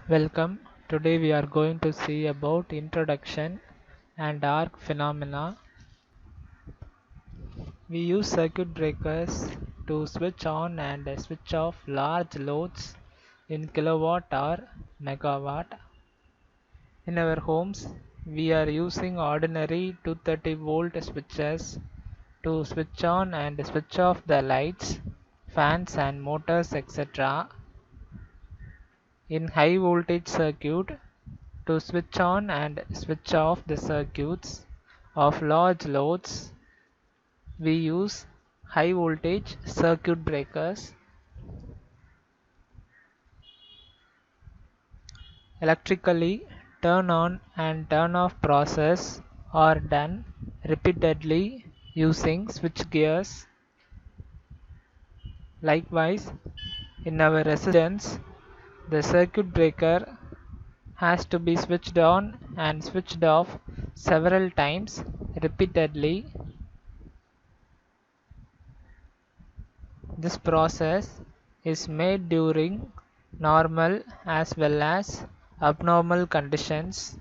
Welcome. Today we are going to see about introduction and arc phenomena. We use circuit breakers to switch on and switch off large loads in kilowatt or megawatt. In our homes, we are using ordinary 230 volt switches to switch on and switch off the lights, fans and motors etc. In high voltage circuit, to switch on and switch off the circuits of large loads, we use high voltage circuit breakers. Electrically, turn on and turn off process are done repeatedly using switch gears. Likewise, in our residence, the circuit breaker has to be switched on and switched off several times repeatedly. This process is made during normal as well as abnormal conditions.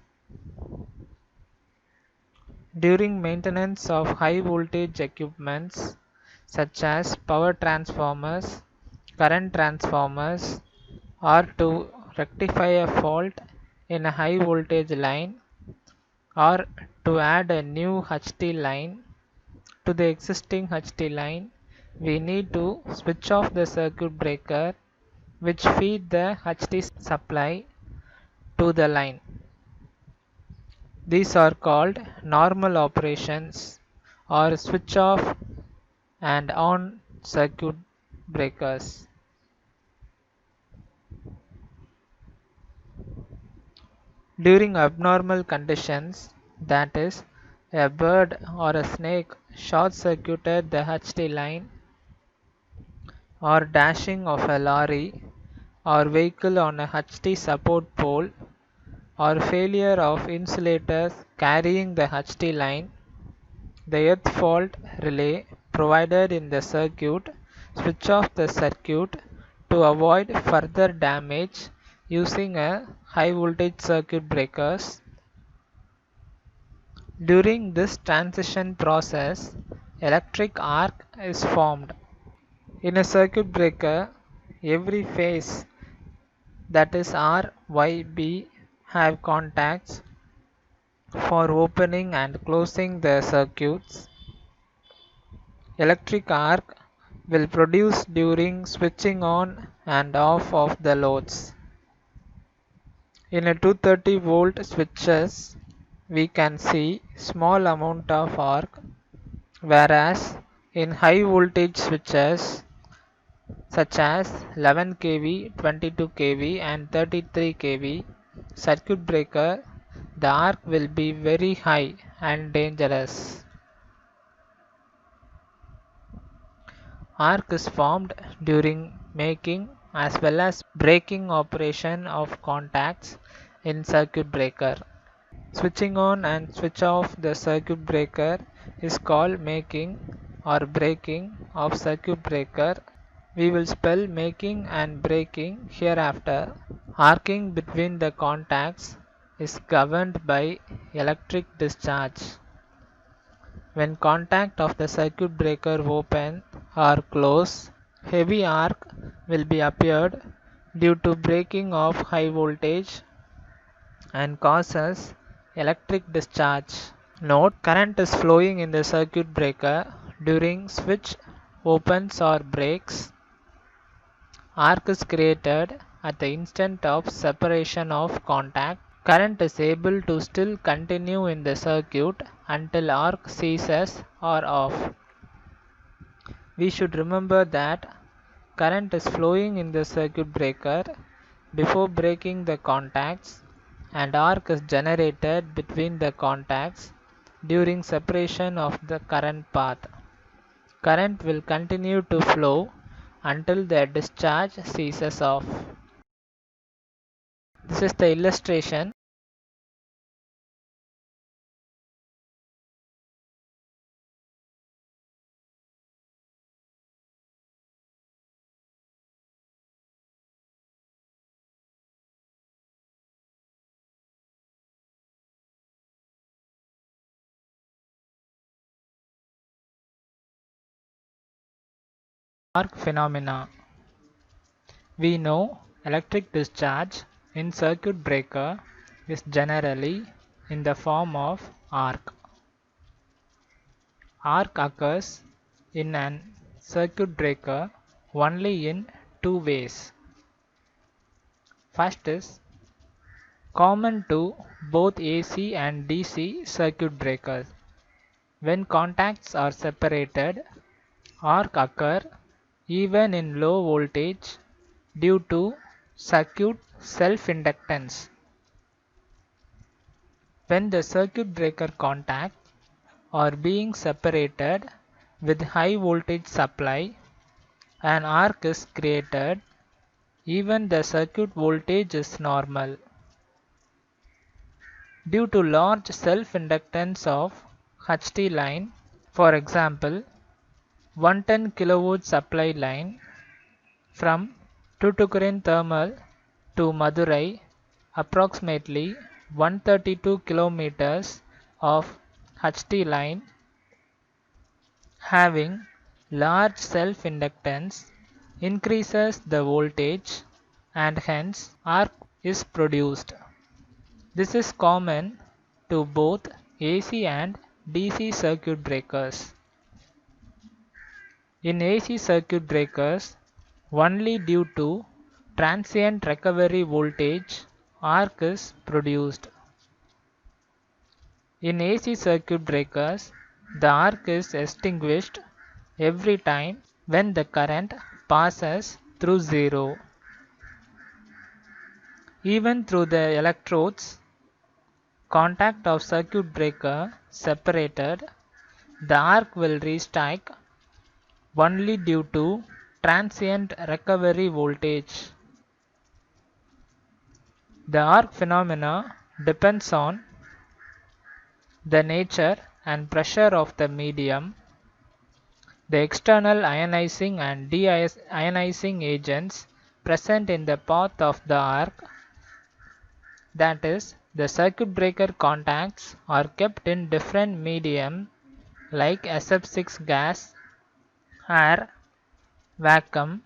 During maintenance of high voltage equipments such as power transformers, current transformers, or to rectify a fault in a high voltage line, or to add a new HT line to the existing HT line, we need to switch off the circuit breaker which feed the HT supply to the line. These are called normal operations or switch off and on circuit breakers. During abnormal conditions, that is, a bird or a snake short circuited the HT line, or dashing of a lorry or vehicle on a HT support pole, or failure of insulators carrying the HT line, the earth fault relay provided in the circuit switch off the circuit to avoid further damage using a high voltage circuit breakers. During this transition process, electric arc is formed. In a circuit breaker, every phase, that is R, Y, B, have contacts for opening and closing the circuits. Electric arc will produce during switching on and off of the loads. In a 230 volt switches, we can see small amount of arc, whereas in high voltage switches such as 11 kV, 22 kV and 33 kV circuit breaker, the arc will be very high and dangerous. Arc is formed during making as well as breaking operation of contacts in circuit breaker. Switching on and switch off the circuit breaker is called making or breaking of circuit breaker. We will spell making and breaking hereafter. Arcing between the contacts is governed by electric discharge. When contact of the circuit breaker open or close, heavy arc will be appeared due to breaking of high voltage and causes electric discharge. Note: current is flowing in the circuit breaker during switch opens or breaks. Arc is created at the instant of separation of contact. Current is able to still continue in the circuit until arc ceases or off. We should remember that current is flowing in the circuit breaker before breaking the contacts, and arc is generated between the contacts during separation of the current path. Current will continue to flow until the discharge ceases off. This is the illustration. Arc phenomena. We know electric discharge in circuit breaker is generally in the form of arc. Arc occurs in an circuit breaker only in two ways. First is common to both AC and DC circuit breakers. When contacts are separated, arc occur even in low voltage due to circuit self-inductance. When the circuit breaker contacts are being separated with high voltage supply, an arc is created even the circuit voltage is normal. Due to large self-inductance of HT line, for example, 110 kV supply line from Tuticorin Thermal to Madurai, approximately 132 kilometers of HT line having large self-inductance increases the voltage and hence arc is produced. This is common to both AC and DC circuit breakers. In AC circuit breakers, only due to transient recovery voltage arc is produced. In AC circuit breakers, the arc is extinguished every time when the current passes through zero. Even through the electrodes, contact of circuit breaker separated, the arc will restrike only due to transient recovery voltage. The arc phenomena depends on the nature and pressure of the medium, the external ionizing and deionizing agents present in the path of the arc, that is, the circuit breaker contacts are kept in different medium like SF6 gas, air, vacuum,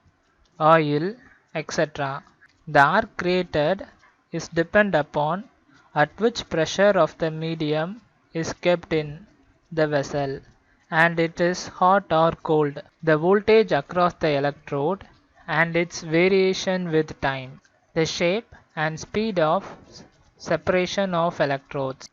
oil, etc. The arc created is depend upon at which pressure of the medium is kept in the vessel and it is hot or cold, the voltage across the electrode and its variation with time, the shape and speed of separation of electrodes.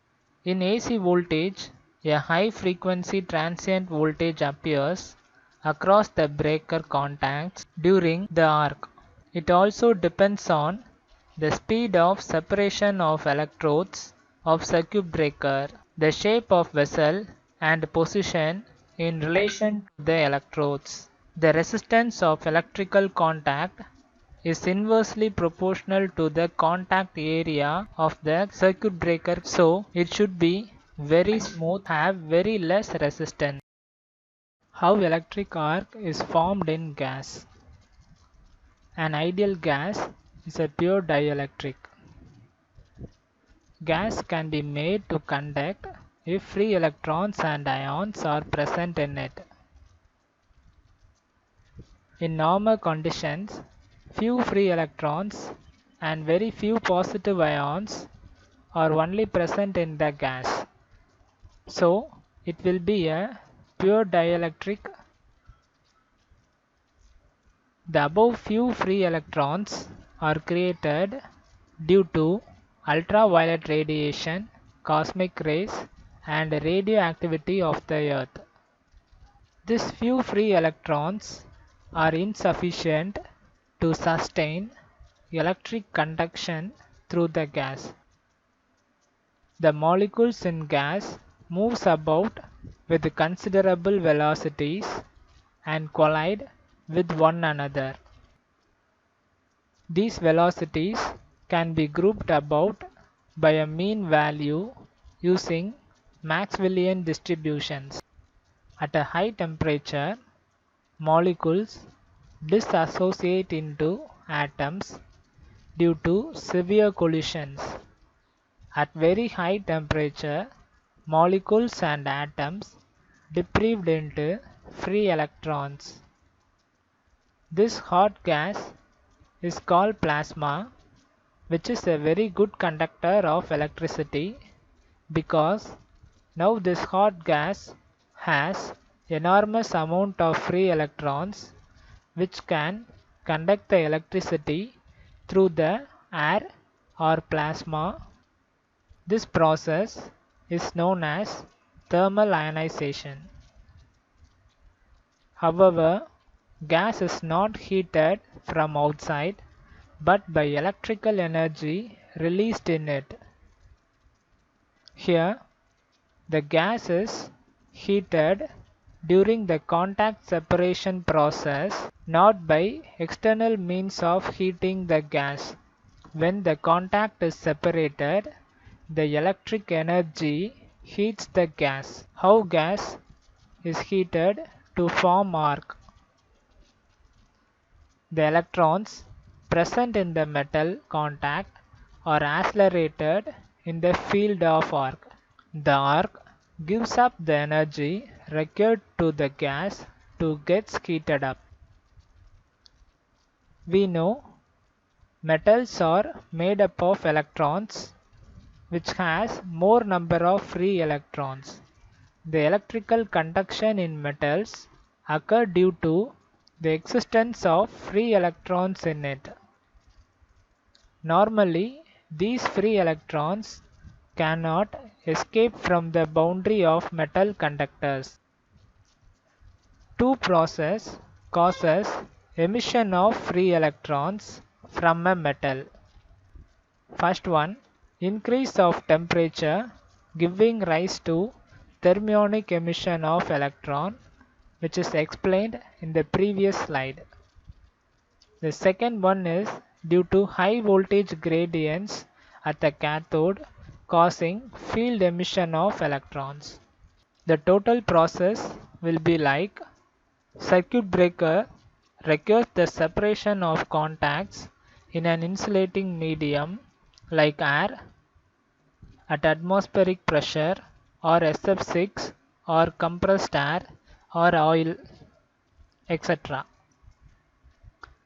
In AC voltage, a high frequency transient voltage appears across the breaker contacts during the arc. It also depends on the speed of separation of electrodes of circuit breaker, the shape of vessel and position in relation to the electrodes. The resistance of electrical contact is inversely proportional to the contact area of the circuit breaker, so it should be very smooth, have very less resistance. How electric arc is formed in gas. An ideal gas is a pure dielectric. Gas can be made to conduct if free electrons and ions are present in it. In normal conditions, few free electrons and very few positive ions are only present in the gas. So, it will be a pure dielectric. The above few free electrons are created due to ultraviolet radiation, cosmic rays, and radioactivity of the earth. These few free electrons are insufficient to sustain electric conduction through the gas. The molecules in gas moves about with considerable velocities and collide with one another. These velocities can be grouped about by a mean value using Maxwellian distributions. At a high temperature, molecules dissociate into atoms due to severe collisions. At very high temperature, molecules and atoms deprived into free electrons. This hot gas is called plasma, which is a very good conductor of electricity because now this hot gas has enormous amount of free electrons which can conduct the electricity through the air or plasma. This process is known as thermal ionization. However, gas is not heated from outside but by electrical energy released in it. Here, the gas is heated during the contact separation process, not by external means of heating the gas. When the contact is separated, the electric energy heats the gas. How gas is heated to form arc? The electrons present in the metal contact are accelerated in the field of arc. The arc gives up the energy required to the gas to get heated up. We know metals are made up of electrons which has more number of free electrons. The electrical conduction in metals occur due to the existence of free electrons in it. Normally, these free electrons cannot escape from the boundary of metal conductors. Two process causes emission of free electrons from a metal. First one, increase of temperature giving rise to thermionic emission of electron, which is explained in the previous slide. The second one is due to high voltage gradients at the cathode causing field emission of electrons. The total process will be like circuit breaker requires the separation of contacts in an insulating medium like air at atmospheric pressure or SF6 or compressed air or oil, etc.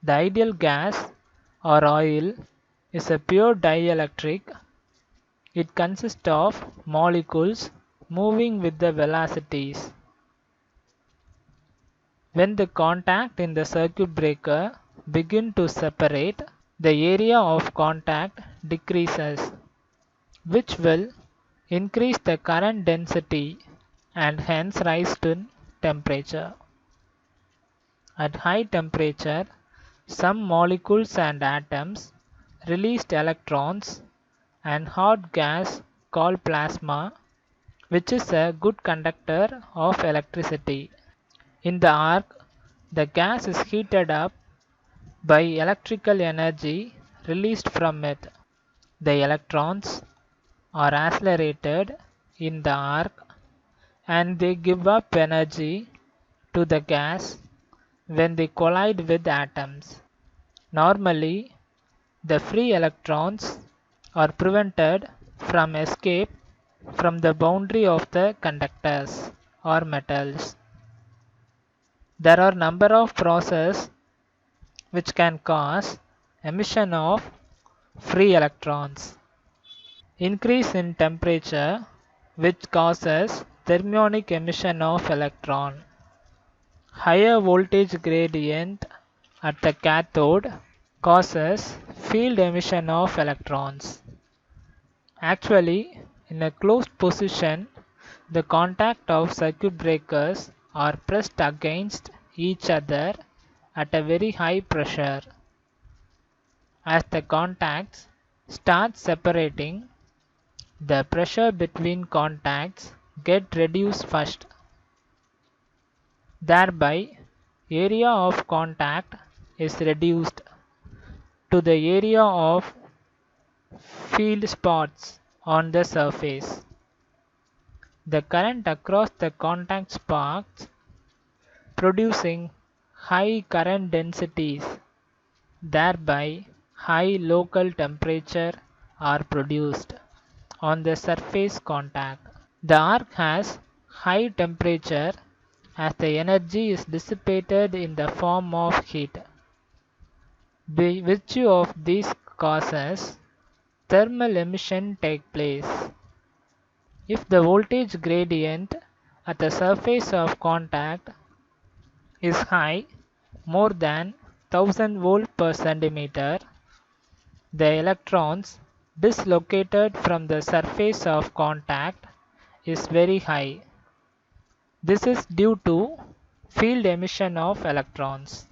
The ideal gas or oil is a pure dielectric. It consists of molecules moving with the velocities. When the contact in the circuit breaker begin to separate, the area of contact decreases, which will increase the current density and hence rise in temperature. At high temperature, some molecules and atoms released electrons and hot gas called plasma, which is a good conductor of electricity. In the arc, the gas is heated up by electrical energy released from it. The electrons are accelerated in the arc and they give up energy to the gas when they collide with atoms. Normally, the free electrons are prevented from escape from the boundary of the conductors or metals. There are number of processes which can cause emission of free electrons. Increase in temperature which causes thermionic emission of electron. Higher voltage gradient at the cathode causes field emission of electrons. Actually, in a closed position, the contact of circuit breakers are pressed against each other at a very high pressure. As the contacts start separating, the pressure between contacts get reduced first. Thereby, area of contact is reduced to the area of field spots on the surface. The current across the contact sparks producing high current densities, thereby high local temperature are produced on the surface contact. The arc has high temperature as the energy is dissipated in the form of heat. By virtue of these causes, thermal emission take place. If the voltage gradient at the surface of contact is high, more than 1000 volt per centimeter, the electrons dislocated from the surface of contact is very high. This is due to field emission of electrons.